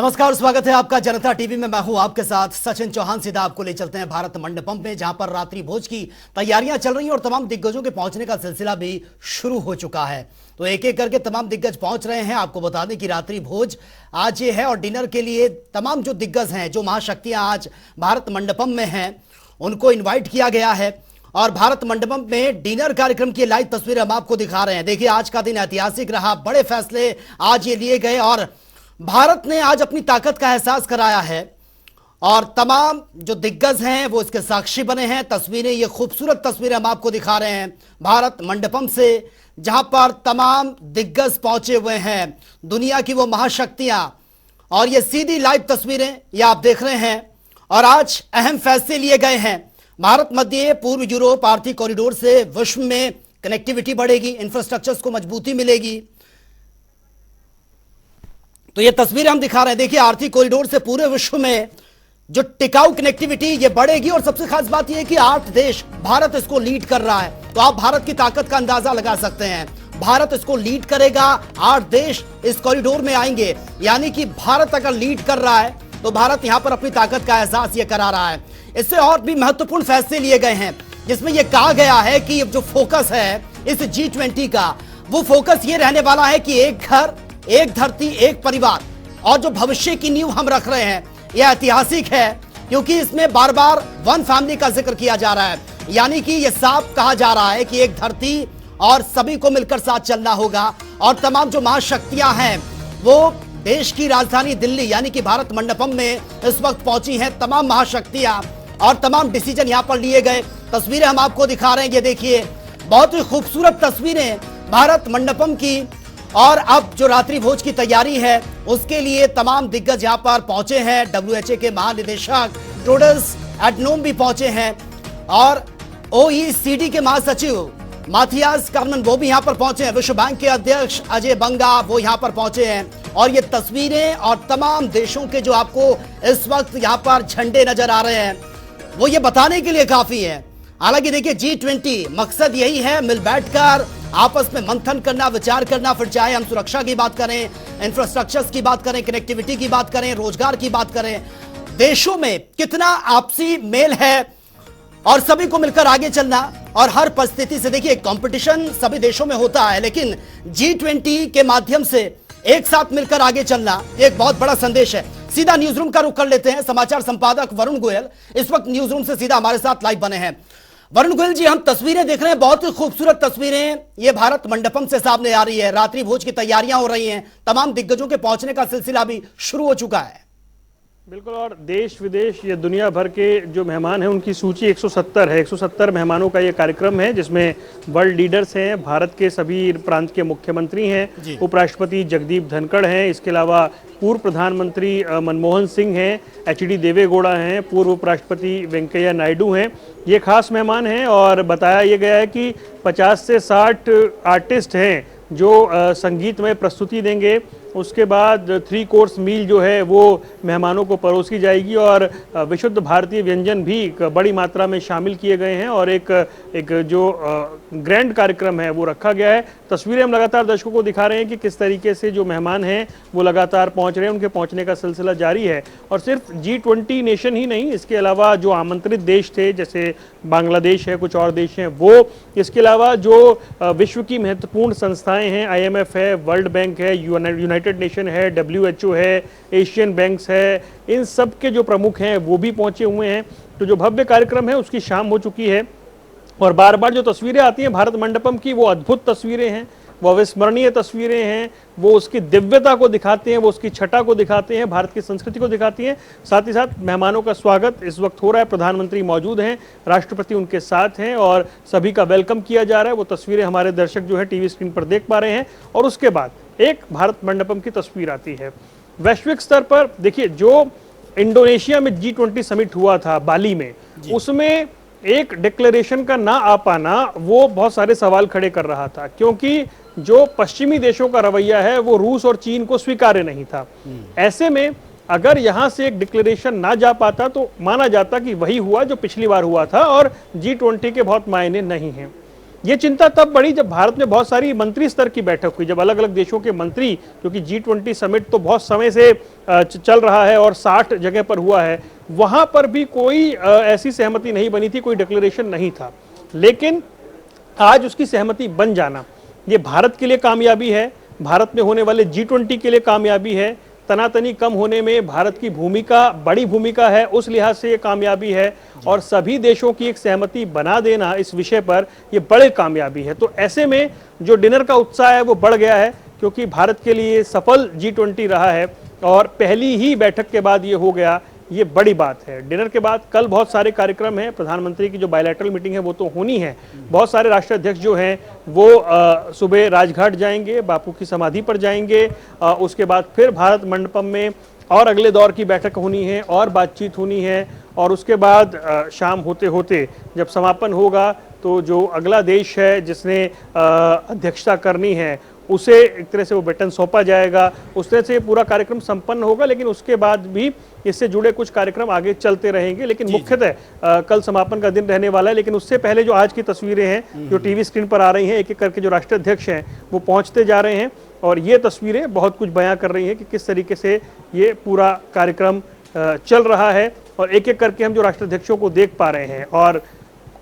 नमस्कार, स्वागत है आपका जनता टीवी में। मैं हूं आपके साथ सचिन चौहान। सीधा आपको ले चलते हैं भारत मंडपम में, जहां पर रात्रि भोज की तैयारियां चल रही हैं और तमाम दिग्गजों के पहुंचने का सिलसिला भी शुरू हो चुका है। तो एक एक करके तमाम दिग्गज पहुंच रहे हैं। आपको बता दें कि रात्रि भोज आज ये है और डिनर के लिए तमाम जो दिग्गज हैं, जो महाशक्तियां आज भारत मंडपम में हैं, उनको इन्वाइट किया गया है। और भारत मंडपम में डिनर कार्यक्रम की लाइव तस्वीर हम आपको दिखा रहे हैं। देखिए, आज का दिन ऐतिहासिक रहा, बड़े फैसले आज ये लिए गए और भारत ने आज अपनी ताकत का एहसास कराया है और तमाम जो दिग्गज हैं वो इसके साक्षी बने हैं। तस्वीरें, ये खूबसूरत तस्वीरें हम आपको दिखा रहे हैं भारत मंडपम से, जहां पर तमाम दिग्गज पहुंचे हुए हैं, दुनिया की वो महाशक्तियां। और ये सीधी लाइव तस्वीरें ये आप देख रहे हैं। और आज अहम फैसले लिए गए हैं। भारत मध्य पूर्व यूरोप आर्थिक कॉरिडोर से विश्व में कनेक्टिविटी बढ़ेगी, इंफ्रास्ट्रक्चर को मजबूती मिलेगी। तो ये तस्वीरें हम दिखा रहे हैं। देखिए, आर्थिक कॉरिडोर से पूरे विश्व में जो टिकाऊ कनेक्टिविटी ये बढ़ेगी। और सबसे खास बात यह है कि 8 देश, भारत इसको लीड कर रहा है। तो आप भारत की ताकत का अंदाजा लगा सकते हैं। भारत इसको लीड करेगा, 8 देश इस कॉरिडोर में आएंगे। यानी कि भारत अगर लीड कर रहा है तो भारत यहां पर अपनी ताकत का एहसास ये करा रहा है। इससे और भी महत्वपूर्ण फैसले लिए गए हैं, जिसमें यह कहा गया है कि जो फोकस है इस G20 का, वो फोकस ये रहने वाला है कि एक घर, एक धरती, एक परिवार। और जो भविष्य की नींव हम रख रहे हैं यह ऐतिहासिक है, क्योंकि इसमें बार बार वन फैमिली का जिक्र किया जा रहा है। यानी कि यह साफ कहा जा रहा है कि एक धरती और सभी को मिलकर साथ चलना होगा। और तमाम जो महाशक्तियां हैं वो देश की राजधानी दिल्ली यानी कि भारत मंडपम में इस वक्त पहुंची हैं। तमाम महाशक्तियां और तमाम डिसीजन यहां पर लिए गए। तस्वीरें हम आपको दिखा रहे हैं, ये देखिए, बहुत ही खूबसूरत तस्वीरें भारत मंडपम की। और अब जो रात्रि भोज की तैयारी है उसके लिए तमाम दिग्गज यहां पर पहुंचे हैं। WHO के महानिदेशक टेड्रोस एडनोम भी पहुंचे हैं और OECD के महासचिव माथियास कार्मन वो भी यहां पर पहुंचे हैं। विश्व बैंक के अध्यक्ष अजय बंगा वो यहां पर पहुंचे हैं। और ये तस्वीरें और तमाम देशों के जो आपको इस वक्त यहां पर झंडे नजर आ रहे हैं वो ये बताने के लिए काफी है। हालांकि देखिए, G20 मकसद यही है, मिल बैठकर आपस में मंथन करना, विचार करना। फिर चाहे हम सुरक्षा की बात करें, इंफ्रास्ट्रक्चर्स की बात करें, कनेक्टिविटी की बात करें, रोजगार की बात करें, देशों में कितना आपसी मेल है और सभी को मिलकर आगे चलना। और हर परिस्थिति से, देखिए, कंपटीशन सभी देशों में होता है, लेकिन G20 के माध्यम से एक साथ मिलकर आगे चलना एक बहुत बड़ा संदेश है। सीधा न्यूज रूम का रुख कर लेते हैं। समाचार संपादक वरुण गोयल इस वक्त न्यूज रूम से सीधा हमारे साथ लाइव बने हैं। वरुण गोयल जी, हम तस्वीरें देख रहे हैं, बहुत ही खूबसूरत तस्वीरें ये भारत मंडपम से सामने आ रही है। रात्रि भोज की तैयारियां हो रही हैं, तमाम दिग्गजों के पहुंचने का सिलसिला भी शुरू हो चुका है। बिल्कुल, और देश विदेश ये दुनिया भर के जो मेहमान हैं उनकी सूची 170 है। 170 मेहमानों का ये कार्यक्रम है, जिसमें वर्ल्ड लीडर्स हैं, भारत के सभी प्रांत के मुख्यमंत्री हैं, उपराष्ट्रपति जगदीप धनखड़ हैं, इसके अलावा पूर्व प्रधानमंत्री मनमोहन सिंह हैं, HD देवेगौड़ा हैं, पूर्व उपराष्ट्रपति वेंकैया नायडू हैं। ये खास मेहमान हैं और बताया ये गया है कि 50 से 60 आर्टिस्ट हैं जो संगीत में प्रस्तुति देंगे। उसके बाद 3 कोर्स मील जो है वो मेहमानों को परोसी जाएगी और विशुद्ध भारतीय व्यंजन भी बड़ी मात्रा में शामिल किए गए हैं और एक जो ग्रैंड कार्यक्रम है वो रखा गया है। तस्वीरें हम लगातार दर्शकों को दिखा रहे हैं कि किस तरीके से जो मेहमान हैं वो लगातार पहुंच रहे हैं, उनके पहुंचने का सिलसिला जारी है। और सिर्फ G20 नेशन ही नहीं, इसके अलावा जो आमंत्रित देश थे, जैसे बांग्लादेश है, कुछ और देश हैं वो, इसके अलावा जो विश्व की महत्वपूर्ण संस्थाएं हैं, IMF है, वर्ल्ड बैंक है, यूनाइटेड नेशन है, WHO है, एशियन बैंक्स है, इन सब के जो प्रमुख हैं वो भी पहुंचे हुए हैं। तो जो भव्य कार्यक्रम है उसकी शाम हो चुकी है और बार बार जो तस्वीरें आती हैं भारत मंडपम की वो अद्भुत तस्वीरें हैं, वो अविस्मरणीय तस्वीरें हैं, वो उसकी दिव्यता को दिखाते हैं, वो उसकी छटा को दिखाते हैं, भारत की संस्कृति को दिखाती हैं। साथ ही साथ मेहमानों का स्वागत इस वक्त हो रहा है, प्रधानमंत्री मौजूद हैं, राष्ट्रपति उनके साथ हैं और सभी का वेलकम किया जा रहा है। वो तस्वीरें हमारे दर्शक जो है टीवी स्क्रीन पर देख पा रहे हैं। और उसके बाद एक भारत मंडपम की तस्वीर आती है वैश्विक स्तर पर। देखिए, जो इंडोनेशिया में G20 समिट हुआ था बाली में, उसमें एक डिक्लेरेशन का ना आ पाना वो बहुत सारे सवाल खड़े कर रहा था, क्योंकि जो पश्चिमी देशों का रवैया है वो रूस और चीन को स्वीकार्य नहीं था। ऐसे में अगर यहां से एक डिक्लेरेशन ना जा पाता तो माना जाता कि वही हुआ जो पिछली बार हुआ था और G20 के बहुत मायने नहीं हैं। ये चिंता तब बढ़ी जब भारत में बहुत सारी मंत्री स्तर की बैठक हुई, जब अलग अलग देशों के मंत्री, क्योंकि G20 समिट तो बहुत समय से चल रहा है और 60 जगह पर हुआ है, वहां पर भी कोई ऐसी सहमति नहीं बनी थी, कोई डिक्लेरेशन नहीं था। लेकिन आज उसकी सहमति बन जाना ये भारत के लिए कामयाबी है, भारत में होने वाले G20 के लिए कामयाबी है, तनातनी कम होने में भारत की भूमिका बड़ी भूमिका है, उस लिहाज से ये कामयाबी है, और सभी देशों की एक सहमति बना देना इस विषय पर ये बड़े कामयाबी है। तो ऐसे में जो डिनर का उत्साह है वो बढ़ गया है, क्योंकि भारत के लिए सफल G20 रहा है और पहली ही बैठक के बाद ये हो गया, ये बड़ी बात है। डिनर के बाद कल बहुत सारे कार्यक्रम हैं, प्रधानमंत्री की जो बायलैटरल मीटिंग है वो तो होनी है, बहुत सारे राष्ट्राध्यक्ष जो हैं वो सुबह राजघाट जाएंगे, बापू की समाधि पर जाएंगे, उसके बाद फिर भारत मंडपम में और अगले दौर की बैठक होनी है और बातचीत होनी है, और उसके बाद शाम होते होते जब समापन होगा तो जो अगला देश है जिसने अध्यक्षता करनी है उसे एक तरह से वो बटन सौंपा जाएगा, उस तरह से पूरा कार्यक्रम संपन्न होगा। लेकिन उसके बाद भी इससे जुड़े कुछ कार्यक्रम आगे चलते रहेंगे, लेकिन मुख्यतः कल समापन का दिन रहने वाला है। लेकिन उससे पहले जो आज की तस्वीरें हैं जो टीवी स्क्रीन पर आ रही हैं, एक एक करके जो राष्ट्राध्यक्ष हैं वो पहुंचते जा रहे हैं, और ये तस्वीरें बहुत कुछ बयां कर रही हैं कि किस तरीके से ये पूरा कार्यक्रम चल रहा है, और एक एक करके हम जो राष्ट्राध्यक्षों को देख पा रहे हैं, और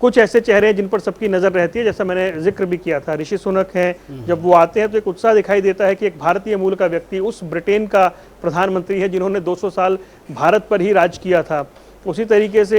कुछ ऐसे चेहरे हैं जिन पर सबकी नजर रहती है, जैसा मैंने जिक्र भी किया था, ऋषि सुनक हैं, जब वो आते हैं तो एक उत्साह दिखाई देता है कि एक भारतीय मूल का व्यक्ति उस ब्रिटेन का प्रधानमंत्री है जिन्होंने 200 साल भारत पर ही राज किया था। उसी तरीके से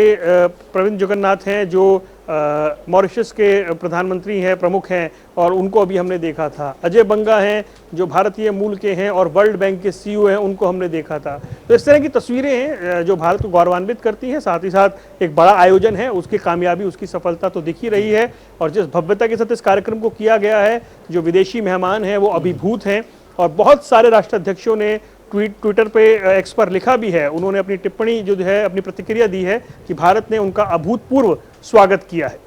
प्रविंद जगन्नाथ हैं जो मॉरिशस के प्रधानमंत्री हैं, प्रमुख हैं, और उनको अभी हमने देखा था। अजय बंगा हैं जो भारतीय मूल के हैं और वर्ल्ड बैंक के CEO हैं, उनको हमने देखा था। तो इस तरह की तस्वीरें हैं जो भारत को गौरवान्वित करती हैं, साथ ही साथ एक बड़ा आयोजन है, उसकी कामयाबी, उसकी सफलता तो दिख ही रही है, और जिस भव्यता के साथ इस कार्यक्रम को किया गया है, जो विदेशी मेहमान हैं वो अभिभूत हैं, और बहुत सारे राष्ट्राध्यक्षों ने ट्विटर पे, एक्स पर लिखा भी है, उन्होंने अपनी टिप्पणी जो है, अपनी प्रतिक्रिया दी है कि भारत ने उनका अभूतपूर्व स्वागत किया है।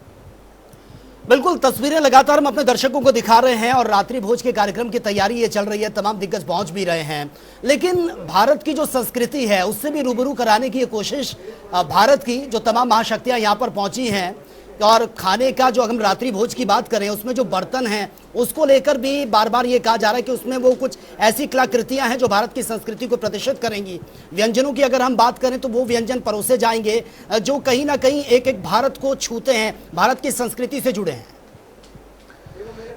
बिल्कुल, तस्वीरें लगातार हम अपने दर्शकों को दिखा रहे हैं, और रात्रि भोज के कार्यक्रम की तैयारी ये चल रही है, तमाम दिग्गज पहुंच भी रहे हैं। लेकिन भारत की जो संस्कृति है उससे भी रूबरू कराने की ये कोशिश भारत की जो तमाम महाशक्तियां यहाँ पर पहुंची हैं, और खाने का जो हम रात्रि भोज की बात करें उसमें जो बर्तन हैं उसको लेकर भी बार बार ये कहा जा रहा है कि उसमें वो कुछ ऐसी कलाकृतियां हैं जो भारत की संस्कृति को प्रदर्शित करेंगी। व्यंजनों की अगर हम बात करें तो वो व्यंजन परोसे जाएंगे जो कहीं ना कहीं एक एक भारत को छूते हैं, भारत की संस्कृति से जुड़े हैं।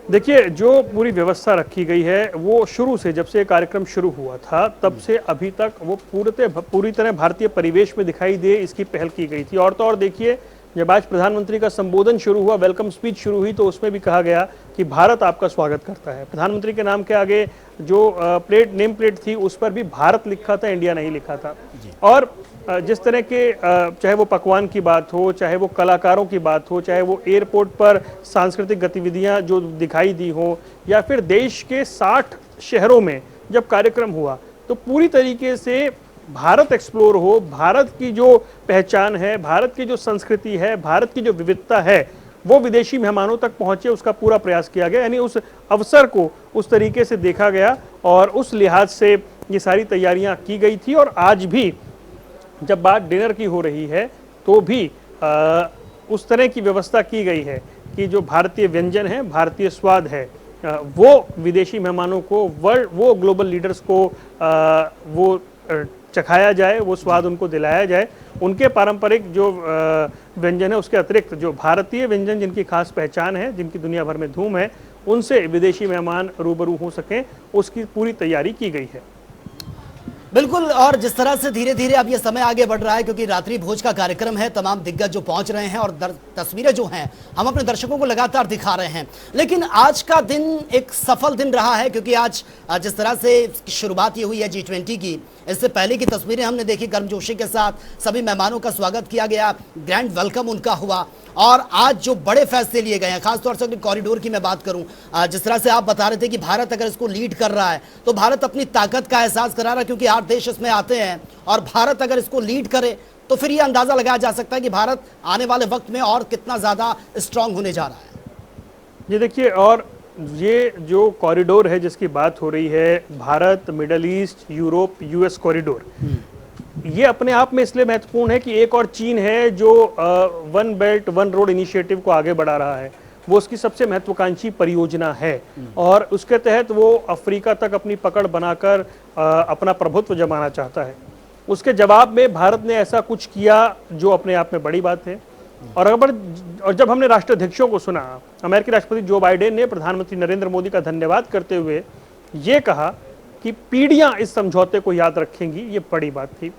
देखिए, जो पूरी व्यवस्था रखी गई है वो शुरू से, जब से कार्यक्रम शुरू हुआ था तब से अभी तक वो पूरी तरह भारतीय परिवेश में दिखाई दे, इसकी पहल की गई थी। और तो और देखिए, जब आज प्रधानमंत्री का संबोधन शुरू हुआ, वेलकम स्पीच शुरू हुई, तो उसमें भी कहा गया कि भारत आपका स्वागत करता है। प्रधानमंत्री के नाम के आगे जो नेम प्लेट थी उस पर भी भारत लिखा था, इंडिया नहीं लिखा था। और जिस तरह के चाहे वो पकवान की बात हो, चाहे वो कलाकारों की बात हो, चाहे वो एयरपोर्ट पर सांस्कृतिक गतिविधियां जो दिखाई दी हो, या फिर देश के 60 शहरों में जब कार्यक्रम हुआ, तो पूरी तरीके से भारत एक्सप्लोर हो, भारत की जो पहचान है, भारत की जो संस्कृति है, भारत की जो विविधता है, वो विदेशी मेहमानों तक पहुंचे, उसका पूरा प्रयास किया गया। यानी उस अवसर को उस तरीके से देखा गया, और उस लिहाज से ये सारी तैयारियां की गई थी। और आज भी जब बात डिनर की हो रही है तो भी उस तरह की व्यवस्था की गई है कि जो भारतीय व्यंजन है, भारतीय स्वाद है, वो विदेशी मेहमानों को, वो ग्लोबल लीडर्स को वो चखाया जाए, वो स्वाद उनको दिलाया जाए। उनके पारंपरिक जो व्यंजन है उसके अतिरिक्त जो भारतीय व्यंजन जिनकी खास पहचान है, जिनकी दुनिया भर में धूम है, उनसे विदेशी मेहमान रूबरू हो सकें, उसकी पूरी तैयारी की गई है। बिल्कुल, और जिस तरह से धीरे धीरे अब ये समय आगे बढ़ रहा है, क्योंकि रात्रि भोज का कार्यक्रम है, तमाम दिग्गज जो पहुंच रहे हैं, और तस्वीरें जो हैं हम अपने दर्शकों को लगातार दिखा रहे हैं। लेकिन आज का दिन एक सफल दिन रहा है, क्योंकि आज जिस तरह से शुरुआत ये हुई है G20 की, इससे पहले की तस्वीरें हमने देखी, गर्मजोशी के साथ सभी मेहमानों का स्वागत किया गया, ग्रैंड वेलकम उनका हुआ, और आज जो बड़े फैसले लिए गए हैं, खासतौर से कॉरिडोर की मैं बात करूं, जिस तरह से आप बता रहे थे कि भारत अगर इसको लीड कर रहा है तो भारत अपनी ताकत का एहसास करा रहा है, क्योंकि 8 देश इसमें आते हैं, और भारत अगर इसको लीड करे तो फिर ये अंदाजा लगाया जा सकता है कि भारत आने वाले वक्त में और कितना ज्यादा स्ट्रांग होने जा रहा है। ये देखिए, और ये जो कॉरिडोर है जिसकी बात हो रही है, Bharat, middle east, Europe, US corridor, ये अपने आप में इसलिए महत्वपूर्ण है कि एक और चीन है जो one belt one road initiative को आगे बढ़ा रहा है, वो उसकी सबसे महत्वाकांक्षी परियोजना है और उसके तहत वो अफ्रीका तक अपनी पकड़ बनाकर अपना प्रभुत्व जमाना चाहता है। उसके जवाब में भारत ने ऐसा कुछ किया जो अपने आप में बड़ी बात है। और जब हमने राष्ट्राध्यक्षों को सुना, अमेरिकी राष्ट्रपति जो बाइडेन ने प्रधानमंत्री नरेंद्र मोदी का धन्यवाद करते हुए ये कहा कि पीढ़ियां इस समझौते को याद रखेंगी, ये बड़ी बात थी।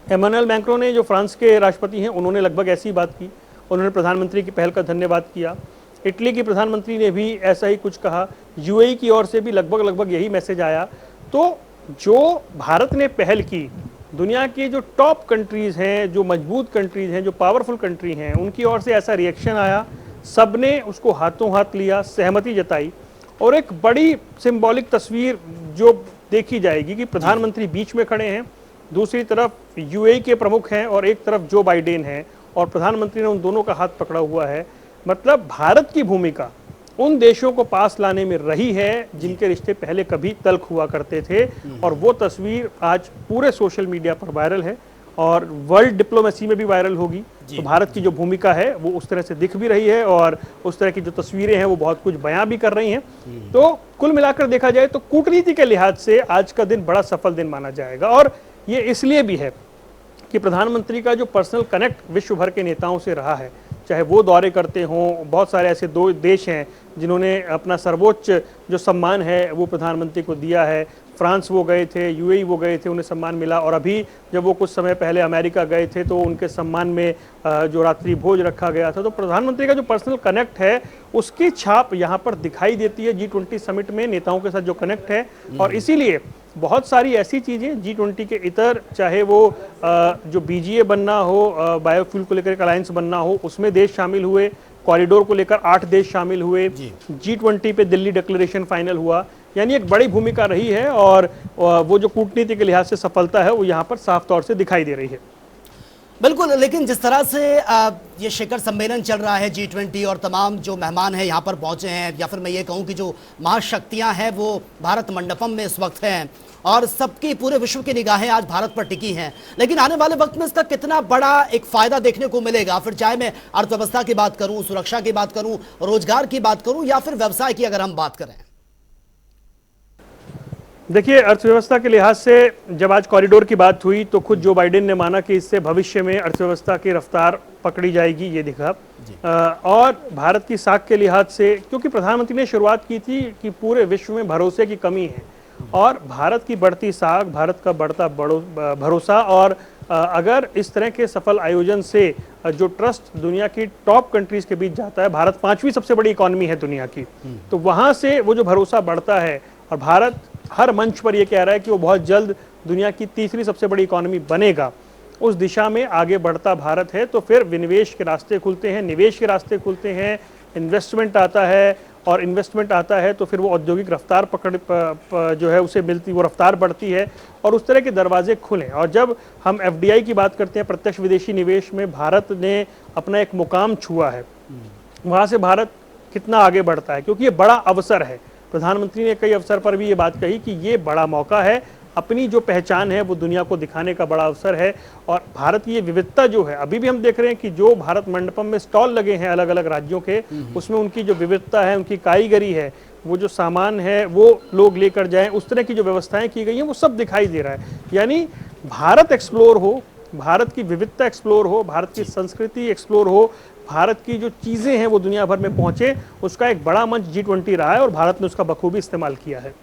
एमानुएल मैक्रों ने, जो फ्रांस के राष्ट्रपति हैं, उन्होंने लगभग ऐसी बात की। उन्होंने प्रधानमंत्री की पहल का धन्यवाद किया। इटली की प्रधानमंत्री ने भी ऐसा ही कुछ कहा। यूएई की ओर से भी लगभग यही मैसेज आया। तो जो भारत ने पहल की, दुनिया की जो टॉप कंट्रीज हैं, जो मजबूत कंट्रीज हैं, जो पावरफुल कंट्री हैं, उनकी ओर से ऐसा रिएक्शन आया। सबने उसको हाथों हाथ लिया, सहमति जताई और एक बड़ी सिंबॉलिक तस्वीर जो देखी जाएगी कि प्रधानमंत्री बीच में खड़े हैं, दूसरी तरफ यूएई के प्रमुख हैं और एक तरफ जो बाइडेन हैं और प्रधानमंत्री ने उन दोनों का हाथ पकड़ा हुआ है। मतलब भारत की भूमिका उन देशों को पास लाने में रही है जिनके रिश्ते पहले कभी तल्ख हुआ करते थे और वो तस्वीर आज पूरे सोशल मीडिया पर वायरल है और वर्ल्ड डिप्लोमेसी में भी वायरल होगी। तो भारत की जो भूमिका है वो उस तरह से दिख भी रही है और उस तरह की जो तस्वीरें हैं वो बहुत कुछ बयां भी कर रही हैं। तो कुल मिलाकर देखा जाए तो कूटनीति के लिहाज से आज का दिन बड़ा सफल दिन माना जाएगा और ये इसलिए भी है कि प्रधानमंत्री का जो पर्सनल कनेक्ट विश्व भर के नेताओं से रहा है, चाहे वो दौरे करते हों, बहुत सारे ऐसे दो देश हैं जिन्होंने अपना सर्वोच्च जो सम्मान है वो प्रधानमंत्री को दिया है। फ्रांस वो गए थे, यूएई वो गए थे, उन्हें सम्मान मिला और अभी जब वो कुछ समय पहले अमेरिका गए थे तो उनके सम्मान में जो रात्रि भोज रखा गया था। तो प्रधानमंत्री का जो पर्सनल कनेक्ट है उसकी छाप यहाँ पर दिखाई देती है G20 समिट में नेताओं के साथ जो कनेक्ट है। और इसीलिए बहुत सारी ऐसी चीज़ें G20 के इतर, चाहे वो जो BGA बनना हो, बायोफ्यूल को लेकर एक अलायंस बनना हो, उसमें देश शामिल हुए। कॉरिडोर को लेकर 8 देश शामिल हुए। G20 पे दिल्ली डिक्लेरेशन फाइनल हुआ। यानी एक बड़ी भूमिका रही है और वो जो कूटनीति के लिहाज से सफलता है वो यहाँ पर साफ तौर से दिखाई दे रही है। बिल्कुल, लेकिन जिस तरह से ये शिखर सम्मेलन चल रहा है G20 और तमाम जो मेहमान हैं यहाँ पर पहुँचे हैं, या फिर मैं ये कहूँ कि जो महाशक्तियाँ हैं वो भारत मंडपम में इस वक्त हैं और सबकी पूरे विश्व की निगाहें आज भारत पर टिकी हैं, लेकिन आने वाले वक्त में इसका कितना बड़ा एक फायदा देखने को मिलेगा? फिर चाहे मैं अर्थव्यवस्था की बात करूँ, सुरक्षा की बात करूँ, रोजगार की बात करूँ या फिर व्यवसाय की अगर हम बात करें। देखिए, अर्थव्यवस्था के लिहाज से जब आज कॉरिडोर की बात हुई तो खुद जो बाइडेन ने माना कि इससे भविष्य में अर्थव्यवस्था की रफ्तार पकड़ी जाएगी, ये दिखा। और भारत की साख के लिहाज से, क्योंकि प्रधानमंत्री ने शुरुआत की थी कि पूरे विश्व में भरोसे की कमी है और भारत की बढ़ती साख, भारत का बढ़ता भरोसा और अगर इस तरह के सफल आयोजन से जो ट्रस्ट दुनिया की टॉप कंट्रीज के बीच जाता है, भारत 5वीं सबसे बड़ी इकोनॉमी है दुनिया की, तो वहां से वो जो भरोसा बढ़ता है और भारत हर मंच पर ये कह रहा है कि वो बहुत जल्द दुनिया की 3री सबसे बड़ी इकोनॉमी बनेगा, उस दिशा में आगे बढ़ता भारत है। तो फिर विनिवेश के रास्ते खुलते हैं, निवेश के रास्ते खुलते हैं, इन्वेस्टमेंट आता है और इन्वेस्टमेंट आता है तो फिर वो औद्योगिक रफ्तार जो है उसे मिलती, वो रफ्तार बढ़ती है और उस तरह के दरवाजे खुलें। और जब हम FDI की बात करते हैं, प्रत्यक्ष विदेशी निवेश में भारत ने अपना एक मुकाम छुआ है, वहाँ से भारत कितना आगे बढ़ता है, क्योंकि ये बड़ा अवसर है। प्रधानमंत्री ने कई अवसर पर भी ये बात कही कि ये बड़ा मौका है, अपनी जो पहचान है वो दुनिया को दिखाने का बड़ा अवसर है। और भारत की ये विविधता जो है, अभी भी हम देख रहे हैं कि जो भारत मंडपम में स्टॉल लगे हैं अलग अलग राज्यों के, उसमें उनकी जो विविधता है, उनकी कारीगरी है, वो जो सामान है वो लोग लेकर जाएं, उस तरह की जो व्यवस्थाएं की गई हैं वो सब दिखाई दे रहा है। यानी भारत एक्सप्लोर हो, भारत की विविधता एक्सप्लोर हो, भारत की संस्कृति एक्सप्लोर हो, भारत की जो चीजें हैं वो दुनिया भर में पहुंचे, उसका एक बड़ा मंच G20 रहा है और भारत ने उसका बखूबी इस्तेमाल किया है।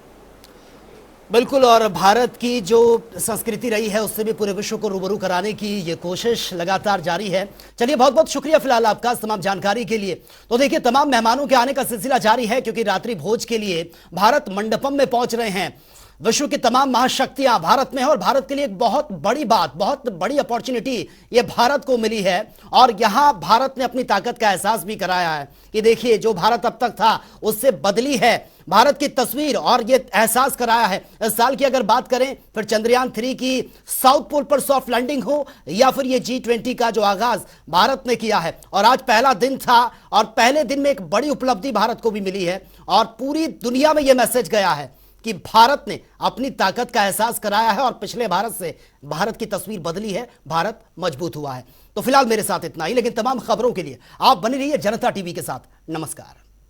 बिल्कुल, और भारत की जो संस्कृति रही है उससे भी पूरे विश्व को रूबरू कराने की ये कोशिश लगातार जारी है। चलिए, बहुत बहुत शुक्रिया फिलहाल आपका तमाम जानकारी के लिए। तो देखिए, तमाम मेहमानों के आने का सिलसिला जारी है क्योंकि रात्रि भोज के लिए भारत मंडपम में पहुंच रहे हैं। विश्व की तमाम महाशक्तियां भारत में है और भारत के लिए एक बहुत बड़ी बात, बहुत बड़ी अपॉर्चुनिटी ये भारत को मिली है। और यहां भारत ने अपनी ताकत का एहसास भी कराया है कि देखिए, जो भारत अब तक था उससे बदली है भारत की तस्वीर, और ये एहसास कराया है। इस साल की अगर बात करें, फिर चंद्रयान 3 की साउथ पोल पर सॉफ्ट लैंडिंग हो या फिर ये G20 का जो आगाज भारत ने किया है, और आज पहला दिन था और पहले दिन में एक बड़ी उपलब्धि भारत को भी मिली है और पूरी दुनिया में यह मैसेज गया है कि भारत ने अपनी ताकत का एहसास कराया है और पिछले भारत से भारत की तस्वीर बदली है, भारत मजबूत हुआ है। तो फिलहाल मेरे साथ इतना ही, लेकिन तमाम खबरों के लिए आप बने रहिए जनता टीवी के साथ। नमस्कार।